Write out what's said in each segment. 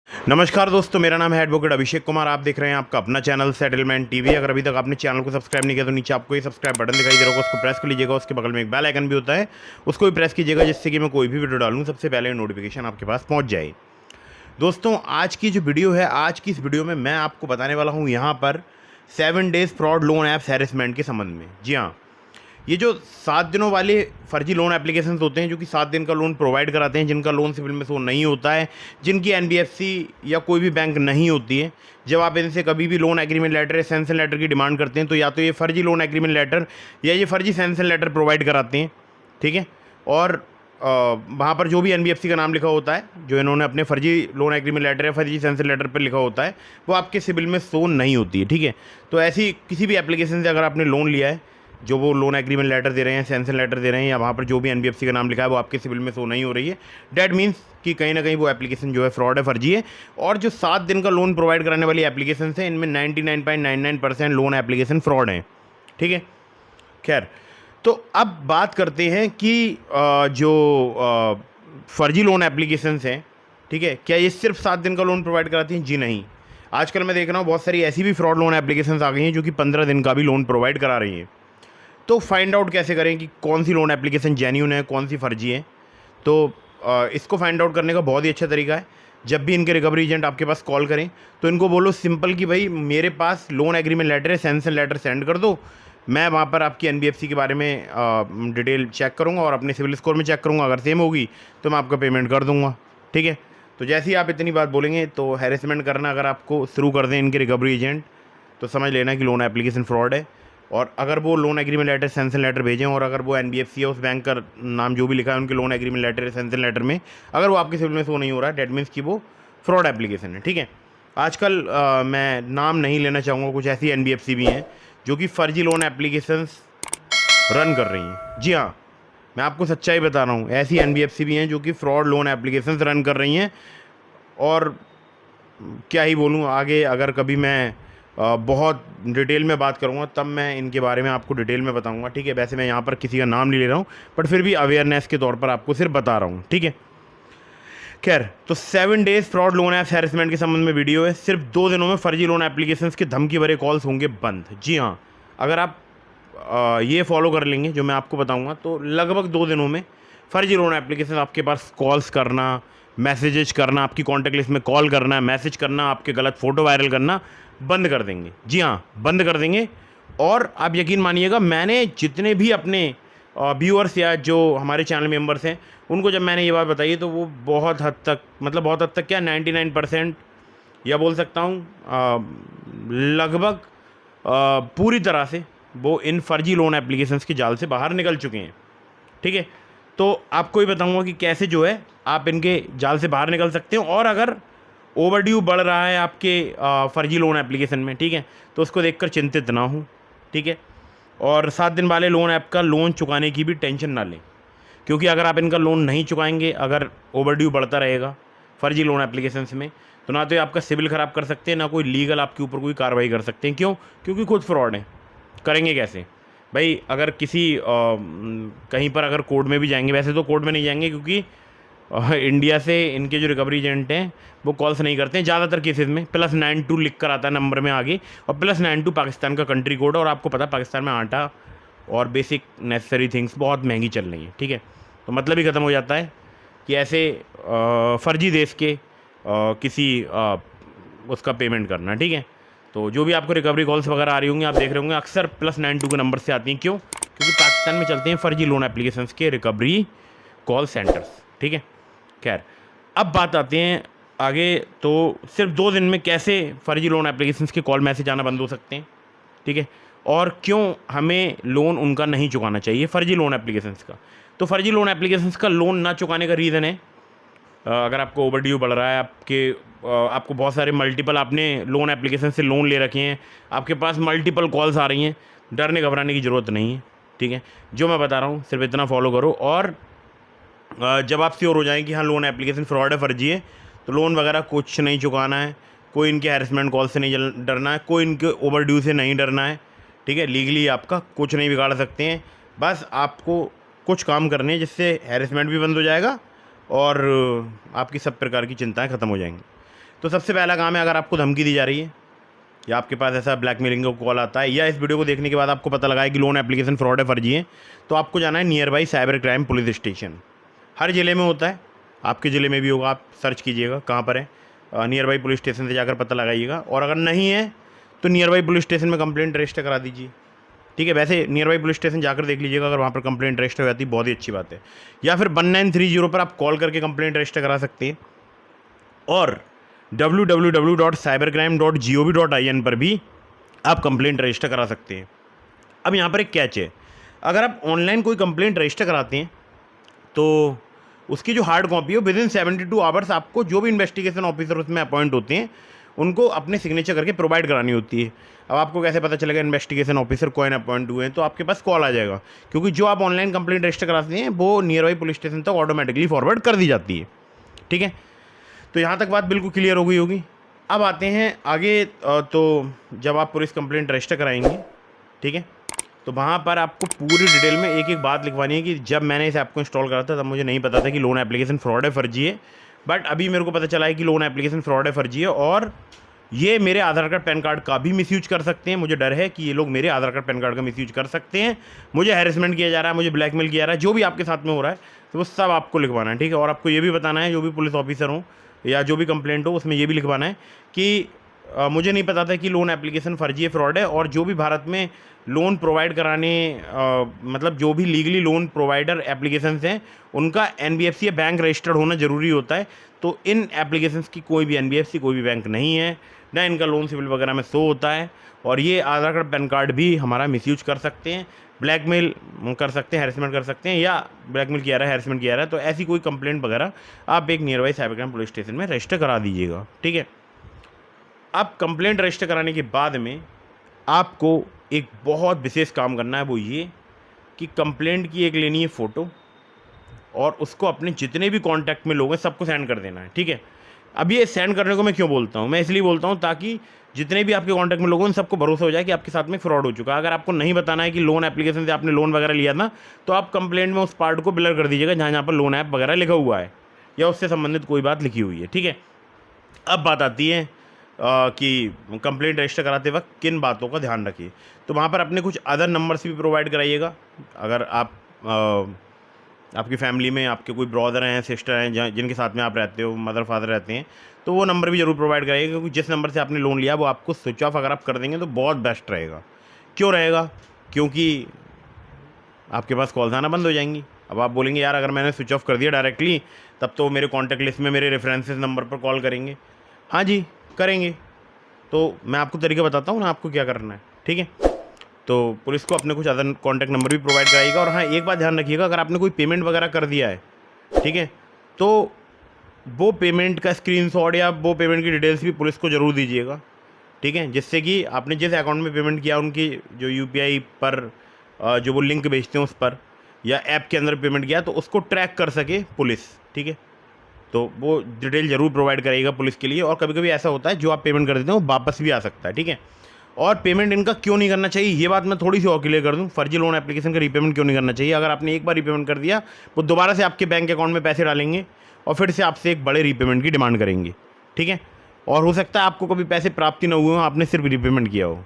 नमस्कार दोस्तों, मेरा नाम है एडवोकेट अभिषेक कुमार। आप देख रहे हैं आपका अपना चैनल सेटलमेंट टीवी। अगर अभी तक आपने चैनल को सब्सक्राइब नहीं किया तो नीचे आपको ये सब्सक्राइब बटन दिखाई दे रहा होगा, उसको प्रेस कर लीजिएगा। उसके बगल में एक बेल आइकन भी होता है, उसको भी प्रेस कीजिएगा, जिससे कि मैं कोई भी वीडियो डालूँ सबसे पहले नोटिफिकेशन आपके पास पहुँच जाए। दोस्तों, आज की जो वीडियो है, आज की इस वीडियो में मैं आपको बताने वाला हूँ यहाँ पर 7 days fraud loan apps harassment के संबंध में। जी हाँ, ये जो 7 दिनों वाले फर्जी लोन एप्लीकेशंस होते हैं, जो कि 7 दिन का लोन प्रोवाइड कराते हैं, जिनका लोन सिविल में शो नहीं होता है, जिनकी एनबीएफसी या कोई भी बैंक नहीं होती है, जब आप इनसे कभी भी लोन एग्रीमेंट लेटर या सैंक्शन लेटर की डिमांड करते हैं तो या तो ये फर्जी लोन एग्रीमेंट लेटर या ये फर्जी सैंक्शन लेटर प्रोवाइड कराते हैं। ठीक है, और वहाँ पर जो भी एनबीएफसी का नाम लिखा होता है, जो इन्होंने अपने फर्जी लोन एग्रीमेंट लेटर या फर्जी सैंक्शन लेटर पर लिखा होता है, वो आपके सिविल में शो नहीं होती है। ठीक है, तो ऐसी किसी भी एप्लीकेशन से अगर आपने लोन लिया है, जो वो लोन एग्रीमेंट लेटर दे रहे हैं, सैंक्शन लेटर दे रहे हैं, या वहाँ पर जो भी एनबीएफसी का नाम लिखा है वो आपके सिविल में शो नहीं हो रही है, डैट मीन्स कि कहीं ना कहीं वो एप्लीकेशन जो है फ्रॉड है, फर्जी है। और जो 7 दिन का लोन प्रोवाइड कराने वाली एप्लीकेशन है, इनमें 99.99% लोन एप्लीकेशन फ्रॉड हैं। ठीक है, खैर, तो अब बात करते हैं कि जो फर्जी लोन एप्लीकेशंस हैं, ठीक है, क्या ये सिर्फ 7 दिन का लोन प्रोवाइड कराती हैं? जी नहीं। आजकल मैं देख रहा हूँ बहुत सारी ऐसी भी फ्रॉड लोन एप्लीकेशंस आ गई हैं जो कि 15 दिन का भी लोन प्रोवाइड करा रही हैं। तो फाइंड आउट कैसे करें कि कौन सी लोन एप्लीकेशन जेन्युइन है, कौन सी फर्जी है? तो इसको फाइंड आउट करने का बहुत ही अच्छा तरीका है, जब भी इनके रिकवरी एजेंट आपके पास कॉल करें तो इनको बोलो सिंपल कि भाई मेरे पास लोन एग्रीमेंट लेटर है, सैंक्शन लेटर सेंड कर दो। मैं वहाँ पर आपकी एनबीएफसी के बारे में डिटेल चेक करूँगा और अपने सिविल स्कोर में चेक करूँगा। अगर सेम होगी तो मैं आपका पेमेंट कर दूँगा। ठीक है, तो जैसे ही आप इतनी बात बोलेंगे तो हैरेसमेंट करना अगर आपको शुरू कर दें इनके रिकवरी एजेंट, तो समझ लेना कि लोन एप्लीकेशन फ्रॉड है। और अगर वो loan agreement letter, sanction letter भेजें, और अगर वो एनबीएफसी है, उस बैंक का नाम जो भी लिखा है उनके loan agreement letter, sanction letter में, अगर वो आपके सिविल में शो नहीं हो रहा है, डेट मीन्स कि वो फ्रॉड एप्लीकेशन है। ठीक है, आजकल मैं नाम नहीं लेना चाहूँगा, कुछ ऐसी एनबीएफसी भी हैं जो कि फ़र्जी लोन एप्लीकेशंस रन कर रही हैं। जी हाँ, मैं आपको सच्चाई बता रहा हूँ, ऐसी एनबीएफसी भी हैं जो कि फ्रॉड लोन एप्लीकेशंस रन कर रही हैं। और क्या ही बोलूँ आगे, अगर कभी मैं बहुत डिटेल में बात करूँगा तब मैं इनके बारे में आपको डिटेल में बताऊँगा। ठीक है, वैसे मैं यहाँ पर किसी का नाम नहीं ले रहा हूँ, बट फिर भी अवेयरनेस के तौर पर आपको सिर्फ बता रहा हूँ। ठीक है, खैर, तो 7 days fraud loan app harassment के संबंध में वीडियो है। सिर्फ 2 दिनों में फर्जी लोन एप्लीकेशंस के धमकी भरे कॉल्स होंगे बंद। जी हाँ, अगर आप ये फॉलो कर लेंगे जो मैं आपको बताऊंगा, तो लगभग 2 दिनों में फर्जी लोन एप्लीकेशन आपके पास कॉल्स करना, मैसेजेस करना, आपकी कॉन्टैक्ट लिस्ट में कॉल करना, मैसेज करना, आपके गलत फ़ोटो वायरल करना बंद कर देंगे। जी हाँ, बंद कर देंगे। और आप यकीन मानिएगा, मैंने जितने भी अपने व्यूअर्स या जो हमारे चैनल मेंबर्स हैं, उनको जब मैंने ये बात बताई तो वो बहुत हद तक, मतलब बहुत हद तक क्या, 99% या बोल सकता हूँ लगभग पूरी तरह से वो इन फर्जी लोन एप्लीकेशंस के जाल से बाहर निकल चुके हैं। ठीक है, तो आपको ही बताऊंगा कि कैसे जो है आप इनके जाल से बाहर निकल सकते हैं। और अगर ओवरड्यू बढ़ रहा है आपके फर्जी लोन एप्लीकेशन में, ठीक है, तो उसको देखकर चिंतित ना हो। ठीक है, और 7 दिन वाले लोन ऐप का लोन चुकाने की भी टेंशन ना लें, क्योंकि अगर आप इनका लोन नहीं चुकाएंगे, अगर ओवरड्यू बढ़ता रहेगा फर्जी लोन एप्लीकेशंस में, तो ना तो ये आपका सिविल ख़राब कर सकते हैं, ना कोई लीगल आपके ऊपर कोई कार्रवाई कर सकते हैं। क्यों? क्योंकि खुद फ्रॉड है। करेंगे कैसे भाई? अगर किसी कहीं पर अगर कोर्ट में भी जाएंगे, वैसे तो कोर्ट में नहीं जाएंगे क्योंकि इंडिया से इनके जो रिकवरी एजेंट हैं वो कॉल्स नहीं करते हैं ज़्यादातर केसेस में। +92 लिख कर आता है नंबर में आगे, और +92 पाकिस्तान का कंट्री कोड। और आपको पता है पाकिस्तान में आटा और बेसिक नेसेसरी थिंग्स बहुत महंगी चल रही हैं। ठीक है, तो मतलब ही ख़त्म हो जाता है कि ऐसे फ़र्जी देश के किसी उसका पेमेंट करना। ठीक है, तो जो भी आपको रिकवरी कॉल्स वगैरह आ रही होंगी, आप देख रहे होंगे अक्सर +92 के नंबर से आती हैं। क्यों? क्योंकि पाकिस्तान में चलते हैं फर्जी लोन एप्लीकेशंस के रिकवरी कॉल सेंटर्स। ठीक है, खैर, अब बात आते हैं आगे। तो सिर्फ 2 दिन में कैसे फर्जी लोन एप्लीकेशंस के कॉल मैसेज आना बंद हो सकते हैं? ठीक है, और क्यों हमें लोन उनका नहीं चुकाना चाहिए, फर्जी लोन एप्लीकेशंस का? तो फर्जी लोन एप्लीकेशंस का लोन ना चुकाने का रीज़न है, अगर आपको ओवरड्यू बढ़ रहा है, आपको बहुत सारे मल्टीपल आपने लोन एप्लीकेशन से लोन ले रखे हैं, आपके पास मल्टीपल कॉल्स आ रही हैं, डरने घबराने की ज़रूरत नहीं है। ठीक है, जो मैं बता रहा हूँ सिर्फ इतना फॉलो करो। और जब आप श्योर हो जाएं कि हाँ लोन एप्लीकेशन फ्रॉड है, फर्जी है, तो लोन वगैरह कुछ नहीं चुकाना है, कोई इनके हैरेसमेंट कॉल से नहीं डरना है, कोई इनके ओवरड्यू से नहीं डरना है। ठीक है, लीगली आपका कुछ नहीं बिगाड़ सकते हैं। बस आपको कुछ काम करने हैं जिससे हैरेसमेंट भी बंद हो जाएगा और आपकी सब प्रकार की चिंताएं ख़त्म हो जाएंगी। तो तो सबसे पहला काम है, अगर आपको धमकी दी जा रही है या आपके पास ऐसा ब्लैकमेलिंग का कॉल आता है या इस वीडियो को देखने के बाद आपको पता लगा है कि लोन एप्लीकेशन फ्रॉड है, फर्जी है, तो आपको जाना है nearby cyber crime police station. हर ज़िले में होता है, आपके ज़िले में भी होगा, आप सर्च कीजिएगा कहाँ पर है, नियर बाई पुलिस स्टेशन से जाकर पता लगाइएगा। और अगर नहीं है तो नियर बाई पुलिस स्टेशन में कंप्लेंट रजिस्टर करा दीजिए, ठीक है। वैसे नियर बाई पुलिस स्टेशन जाकर देख लीजिएगा, अगर वहाँ पर कंप्लेंट रजिस्टर हो जाती है बहुत ही अच्छी बात है। या फिर 1930 पर आप कॉल करके कंप्लेंट रजिस्टर करा सकते हैं। और www.cybercrime.gov.in पर भी आप कंप्लेंट रजिस्टर करा सकते हैं। अब यहाँ पर एक कैच है, अगर आप ऑनलाइन कोई कंप्लेंट रजिस्टर कराते हैं तो उसकी जो हार्ड कॉपी है विदिन 72 आवर्स आपको जो भी इन्वेस्टिगेशन ऑफिसर उसमें अपॉइंट होते हैं उनको अपने सिग्नेचर करके प्रोवाइड करानी होती है। अब आपको कैसे पता चलेगा इन्वेस्टिगेशन ऑफिसर कौन अपॉइंट हुए हैं, तो आपके पास कॉल आ जाएगा, क्योंकि जो आप ऑनलाइन कंप्लेंट रजिस्टर कराते हैं वो नियर बाई पुलिस स्टेशन तक ऑटोमेटिकली फॉरवर्ड कर दी जाती है, ठीक है। तो यहाँ तक बात बिल्कुल क्लियर हो गई होगी। अब आते हैं आगे। तो जब आप पुलिस कंप्लेंट रजिस्टर कराएंगे, ठीक है, तो वहाँ पर आपको पूरी डिटेल में एक एक बात लिखवानी है कि जब मैंने इस ऐप को इंस्टॉल करा था तब मुझे नहीं पता था कि लोन एप्लीकेशन फ्रॉड है, फर्जी है, बट अभी मेरे को पता चला है कि लोन एप्लीकेशन फ्रॉड है, फर्जी है, और ये मेरे आधार कार्ड पैन कार्ड का भी मिसयूज कर सकते हैं। मुझे डर है कि ये लोग मेरे आधार कार्ड पैन कार्ड का मिसयूज कर सकते हैं, मुझे हैरेसमेंट किया जा रहा है, मुझे ब्लैकमेल किया जा रहा है, जो भी आपके साथ में हो रहा है तो वो सब आपको लिखवाना है, ठीक है। और आपको ये भी बताना है, जो भी पुलिस ऑफिसर हो या जो भी कंप्लेंट हो उसमें ये भी लिखवाना है कि मुझे नहीं पता था कि लोन एप्लीकेशन फर्जी है, फ्रॉड है, और जो भी भारत में लोन प्रोवाइड कराने मतलब जो भी लीगली लोन प्रोवाइडर एप्लीकेशंस हैं उनका एनबीएफसी या बैंक रजिस्टर्ड होना ज़रूरी होता है। तो इन एप्लीकेशंस की कोई भी एनबीएफसी, कोई भी बैंक नहीं है, ना इनका लोन सिविल वगैरह में शो होता है, और ये आधार कार्ड पैन कार्ड भी हमारा मिसयूज कर सकते हैं, ब्लैकमेल कर सकते हैं, हैरेसमेंट कर सकते हैं, या ब्लैकमेल किया रहा है, हैरेसमेंट किया रहा है। तो ऐसी कोई कंप्लेंट वगैरह आप एक near by cyber crime police station में रजिस्टर करा दीजिएगा, ठीक है। अब कंप्लेंट रजिस्टर कराने के बाद में आपको एक बहुत विशेष काम करना है, वो ये कि कंप्लेंट की एक लेनी है फ़ोटो और उसको अपने जितने भी कॉन्टैक्ट में लोग हैं सबको सेंड कर देना है, ठीक है। अब ये सेंड करने को मैं क्यों बोलता हूँ, मैं इसलिए बोलता हूँ ताकि जितने भी आपके कॉन्टैक्ट में लोग हैं उन सबको भरोसा हो जाए कि आपके साथ में फ्रॉड हो चुका है। अगर आपको नहीं बताना है कि लोन एप्लीकेशन से आपने लोन वगैरह लिया था तो आप कंप्लेंट में उस पार्ट को ब्लर कर दीजिएगा जहाँ पर लोन ऐप वगैरह लिखा हुआ है या उससे संबंधित कोई बात लिखी हुई है, ठीक है। अब बात आती है कि कंप्लेंट रजिस्टर कराते वक्त किन बातों का ध्यान रखिए। तो वहाँ पर अपने कुछ अदर नंबर्स भी प्रोवाइड कराइएगा। अगर आप आपकी फैमिली में आपके कोई ब्रदर हैं, सिस्टर हैं जिनके साथ में आप रहते हो, मदर फादर रहते हैं, तो वो नंबर भी ज़रूर प्रोवाइड कराइएगा, क्योंकि जिस नंबर से आपने लोन लिया वो आपको स्विच ऑफ अगर आप कर देंगे तो बहुत बेस्ट रहेगा। क्यों रहेगा? क्योंकि आपके पास कॉल्स आना बंद हो जाएंगी। अब आप बोलेंगे यार अगर मैंने स्विच ऑफ कर दिया डायरेक्टली तब तो मेरे कॉन्टैक्ट लिस्ट में मेरे रेफरेंसेस नंबर पर कॉल करेंगे। हाँ जी करेंगे, तो मैं आपको तरीका बताता हूँ ना आपको क्या करना है, ठीक है। तो पुलिस को अपने कुछ अदर कॉन्टैक्ट नंबर भी प्रोवाइड कराइएगा। और हाँ एक बात ध्यान रखिएगा, अगर आपने कोई पेमेंट वगैरह कर दिया है, ठीक है, तो वो पेमेंट का स्क्रीनशॉट या वो पेमेंट की डिटेल्स भी पुलिस को ज़रूर दीजिएगा, ठीक है, जिससे कि आपने जिस अकाउंट में पेमेंट किया उनकी जो यूपीआई पर जो वो लिंक भेजते हैं उस पर या ऐप के अंदर पेमेंट किया तो उसको ट्रैक कर सके पुलिस, ठीक है। तो वो डिटेल ज़रूर प्रोवाइड कराइएगा पुलिस के लिए। और कभी कभी ऐसा होता है जो आप पेमेंट कर देते हैं वो वापस भी आ सकता है, ठीक है। और पेमेंट इनका क्यों नहीं करना चाहिए ये बात मैं थोड़ी सी और क्लियर कर दूं। फर्जी लोन एप्लीकेशन का रीपेमेंट क्यों नहीं करना चाहिए? अगर आपने एक बार रीपेमेंट कर दिया वो दोबारा से आपके बैंक अकाउंट में पैसे डालेंगे और फिर से आपसे एक बड़े रीपेमेंट की डिमांड करेंगे, ठीक है। और हो सकता है आपको कभी पैसे प्राप्ति न हुए हों, आपने सिर्फ रीपेमेंट किया हो।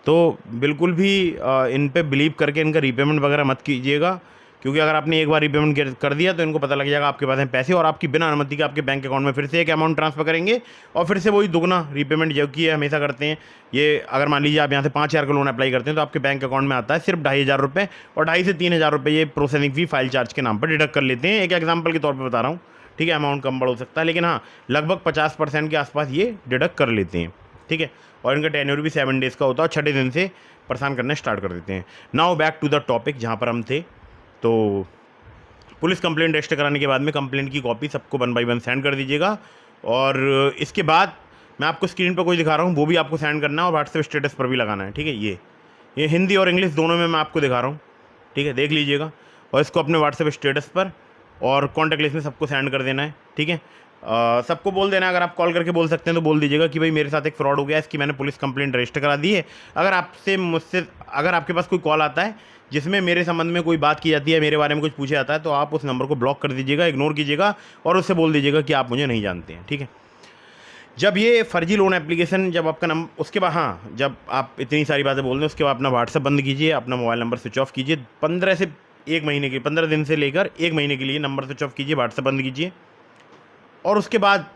तो बिल्कुल भी इन पे बिलीव करके इनका रीपेमेंट वगैरह मत कीजिएगा, क्योंकि अगर आपने एक बार रीपेमेंट कर दिया तो इनको पता लग जाएगा आपके पास हैं पैसे और आपकी बिना अनुमति के आपके बैंक अकाउंट में फिर से एक अमाउंट ट्रांसफ़र करेंगे और फिर से वही दुगना रीपेमेंट जो कि हमेशा करते हैं। ये अगर मान लीजिए आप यहाँ से 5,000 का लोन अप्लाई करते हैं तो आपके बैंक अकाउंट में आता है सिर्फ 2,500 रुपये, और 2,500 से 3,000 रुपये ये प्रोसेसिंग फ़ी फाइल चार्ज के नाम पर डिडक्ट कर लेते हैं। एक एग्जाम्पल के तौर पर बता रहा हूँ, ठीक है। अमाउंट कम बढ़ हो सकता है लेकिन हाँ लगभग 50% के आसपास ये डिडक्ट कर लेते हैं, ठीक है। और इनका टेन्योर भी 7 डेज़ का होता है और 6ठे दिन से परेशान करना स्टार्ट कर देते हैं। Now back to the topic जहाँ पर हम थे। तो पुलिस कंप्लेंट रजिस्टर कराने के बाद में कंप्लेंट की कॉपी सबको 1 बाय 1 सेंड कर दीजिएगा। और इसके बाद मैं आपको स्क्रीन पर कोई दिखा रहा हूँ वो भी आपको सेंड करना है और व्हाट्सएप स्टेटस पर भी लगाना है, ठीक है। ये हिंदी और इंग्लिश दोनों में मैं आपको दिखा रहा हूँ, ठीक है, देख लीजिएगा। और इसको अपने व्हाट्सएप स्टेटस पर और कॉन्टैक्ट लिस्ट में सबको सेंड कर देना है, ठीक है। सबको बोल देना, अगर आप कॉल करके बोल सकते हैं तो बोल दीजिएगा कि भाई मेरे साथ एक फ्रॉड हो गया, इसकी मैंने पुलिस कंप्लेंट रजिस्टर करा दी है। अगर आपके पास कोई कॉल आता है जिसमें मेरे संबंध में कोई बात की जाती है, मेरे बारे में कुछ पूछा जाता है, तो आप उस नंबर को ब्लॉक कर दीजिएगा, इग्नोर कीजिएगा और उससे बोल दीजिएगा कि आप मुझे नहीं जानते हैं, ठीक है। जब ये फर्जी लोन एप्लीकेशन, जब आपका नंबर, उसके बाद हाँ, जब आप इतनी सारी बातें बोल रहे हैं उसके बाद अपना व्हाट्सअप बंद कीजिए, अपना मोबाइल नंबर स्विच ऑफ कीजिए 15 से 1 महीने के, 15 दिन से लेकर 1 महीने के लिए नंबर स्विच ऑफ कीजिए, व्हाट्सअप बंद कीजिए। और उसके बाद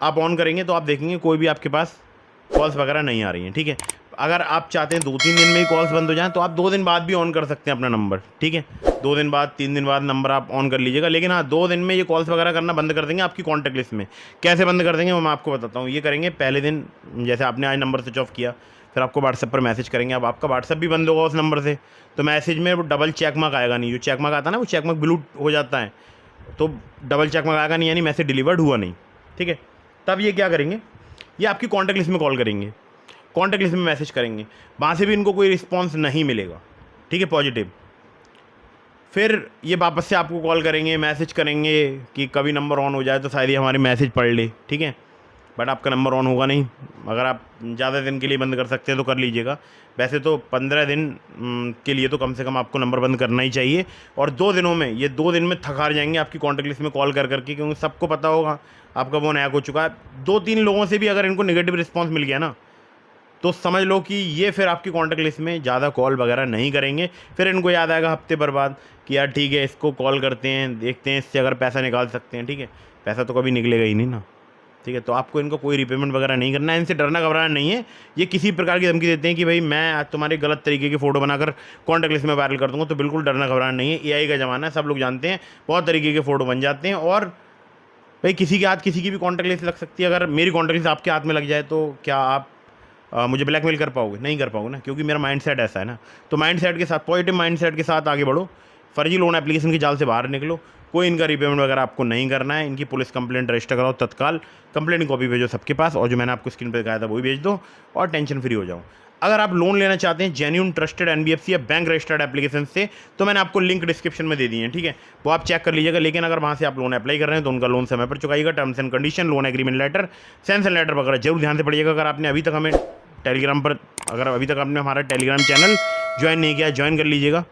आप ऑन करेंगे तो आप देखेंगे कोई भी आपके पास कॉल्स वगैरह नहीं आ रही हैं, ठीक है। अगर आप चाहते हैं 2-3 दिन में ही कॉल्स बंद हो जाएं तो आप 2 दिन बाद भी ऑन कर सकते हैं अपना नंबर, ठीक है। 2 दिन बाद, 3 दिन बाद नंबर आप ऑन कर लीजिएगा, लेकिन हाँ 2 दिन में ये कॉल्स वगैरह करना बंद कर देंगे आपकी कॉन्टैक्ट लिस्ट में। कैसे बंद कर देंगे वो मैं आपको बताता हूँ। ये करेंगे पहले दिन, जैसे आपने आज नंबर स्विच ऑफ किया, फिर आपको व्हाट्सएप पर मैसेज करेंगे। अब आपका व्हाट्सएप भी बंद होगा उस नंबर से, तो मैसेज में वो डबल चेक मार्क आएगा नहीं। जो चेक मार्क आता है ना, वो चेक मार्क ब्लू हो जाता है, तो डबल चेक मार्क आएगा नहीं, यानी मैसेज डिलीवर्ड हुआ नहीं, ठीक है। तब ये क्या करेंगे, ये आपकी कॉन्टैक्ट लिस्ट में कॉल करेंगे, कॉन्टैक्ट लिस्ट में मैसेज करेंगे, वहाँ से भी इनको कोई रिस्पॉन्स नहीं मिलेगा, ठीक है, पॉजिटिव। फिर ये वापस से आपको कॉल करेंगे, मैसेज करेंगे कि कभी नंबर ऑन हो जाए तो शायद ये हमारी मैसेज पढ़ ले, ठीक है। बट आपका नंबर ऑन होगा नहीं। अगर आप ज़्यादा दिन के लिए बंद कर सकते हैं तो कर लीजिएगा। वैसे तो 15 दिन के लिए तो कम से कम आपको नंबर बंद करना ही चाहिए। और 2 दिनों में, ये 2 दिन में थक हार जाएंगे आपकी कॉन्टैक्ट लिस्ट में कॉल कर करके, क्योंकि सबको पता होगा आपका फ़ोन हैक हो चुका है। 2-3 लोगों से भी अगर इनको नेगेटिव रिस्पॉन्स मिल गया ना, तो समझ लो कि ये फिर आपकी कॉन्टैक्ट लिस्ट में ज़्यादा कॉल वगैरह नहीं करेंगे। फिर इनको याद आएगा हफ्ते भर बाद कि यार ठीक है, इसको कॉल करते हैं, देखते हैं इससे अगर पैसा निकाल सकते हैं, ठीक है। पैसा तो कभी निकलेगा ही नहीं ना, ठीक है। तो आपको इनको कोई रिपेमेंट वगैरह नहीं करना है, इनसे डरना घबराना नहीं है। ये किसी प्रकार की धमकी देते हैं कि भाई मैं आज तुम्हारे गलत तरीके की फ़ोटो बनाकर कॉन्टैक्ट लिस्ट में वायरल कर दूँगा, तो बिल्कुल डरना घबराना नहीं है। एआई का ज़माना है, सब लोग जानते हैं, बहुत तरीके के फ़ोटो बन जाते हैं। और भाई किसी के हाथ किसी की भी कॉन्टैक्ट लिस्ट लग सकती है। अगर मेरी कॉन्टैक्ट लिस्ट आपके हाथ में लग जाए तो क्या आप मुझे ब्लैकमेल कर पाओगे? नहीं कर पाओगे ना, क्योंकि मेरा माइंडसेट ऐसा है ना। तो माइंडसेट के साथ, पॉजिटिव माइंडसेट के साथ आगे बढ़ो, फर्जी लोन एप्लीकेशन की जाल से बाहर निकलो। कोई इनका रीपेमेंट वगैरह आपको नहीं करना है। इनकी पुलिस कंप्लेंट रजिस्टर कराओ तत्काल, कंप्लेंट कॉपी भेजो सबके पास, और जो मैंने आपको स्क्रीन पर दिखाया था वही भेज दो, और टेंशन फ्री हो जाओ। अगर आप लोन लेना चाहते हैं जेन्युइन ट्रस्टेड एनबीएफसी या बैंक रजिस्टर्ड एप्लीकेशन से, तो मैंने आपको लिंक डिस्क्रिप्शन में दे दिए हैं, ठीक है, वो आप चेक कर लीजिएगा। लेकिन अगर वहाँ से आप लोन अप्लाई कर रहे हैं तो उनका लोन समय पर चुकाइएगा। Terms and condition, loan agreement letter, sanction letter वगैरह जरूर ध्यान से पढ़िएगा। अगर आपने अभी तक हमें टेलीग्राम पर, अगर अभी तक आपने हमारा टेलीग्राम चैनल ज्वाइन नहीं किया, ज्वाइन कर लीजिएगा,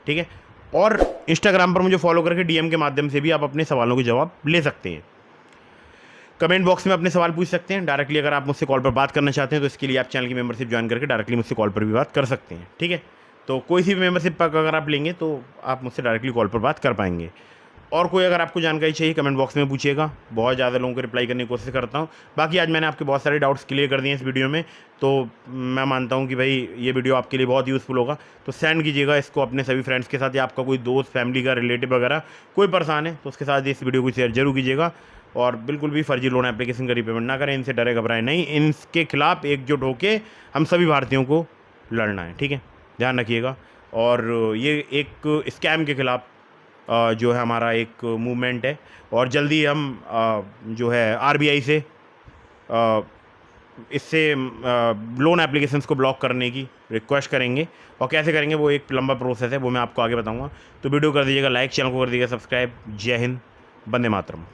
ठीक है। और इंस्टाग्राम पर मुझे फॉलो करके डीएम के माध्यम से भी आप अपने सवालों के जवाब ले सकते हैं। कमेंट बॉक्स में अपने सवाल पूछ सकते हैं डायरेक्टली। अगर आप मुझसे कॉल पर बात करना चाहते हैं तो इसके लिए आप चैनल की मेंबरशिप ज्वाइन करके डायरेक्टली मुझसे कॉल पर भी बात कर सकते हैं, ठीक है। तो कोई सी भी मेंबरशिप अगर आप लेंगे तो आप मुझसे डायरेक्टली कॉल पर बात कर पाएंगे। और कोई अगर आपको जानकारी चाहिए कमेंट बॉक्स में पूछिएगा, बहुत ज़्यादा लोगों को रिप्लाई करने की कोशिश करता हूँ। बाकी आज मैंने आपके बहुत सारे डाउट्स क्लियर कर दिए इस वीडियो में, तो मैं मानता हूँ कि भाई ये वीडियो आपके लिए बहुत यूज़फुल होगा। तो सेंड कीजिएगा इसको अपने सभी फ्रेंड्स के साथ, या आपका कोई दोस्त, फैमिली का रिलेटिव वगैरह कोई परेशान है तो उसके साथ इस वीडियो को शेयर जरूर कीजिएगा। और बिल्कुल भी फर्जी लोन एप्लीकेशन का रीपेमेंट ना करें, इनसे डरे घबराएं नहीं, इनके खिलाफ एकजुट होकर हम सभी भारतीयों को लड़ना है, ठीक है, ध्यान रखिएगा। और ये एक स्कैम के खिलाफ जो है हमारा एक मूवमेंट है, और जल्दी हम जो है आरबीआई से इससे लोन एप्लीकेशंस को ब्लॉक करने की रिक्वेस्ट करेंगे। और कैसे करेंगे वो एक लंबा प्रोसेस है, वो मैं आपको आगे बताऊंगा। तो वीडियो कर दीजिएगा लाइक, चैनल को कर दीजिएगा सब्सक्राइब। जय हिंद, वंदे मातरम।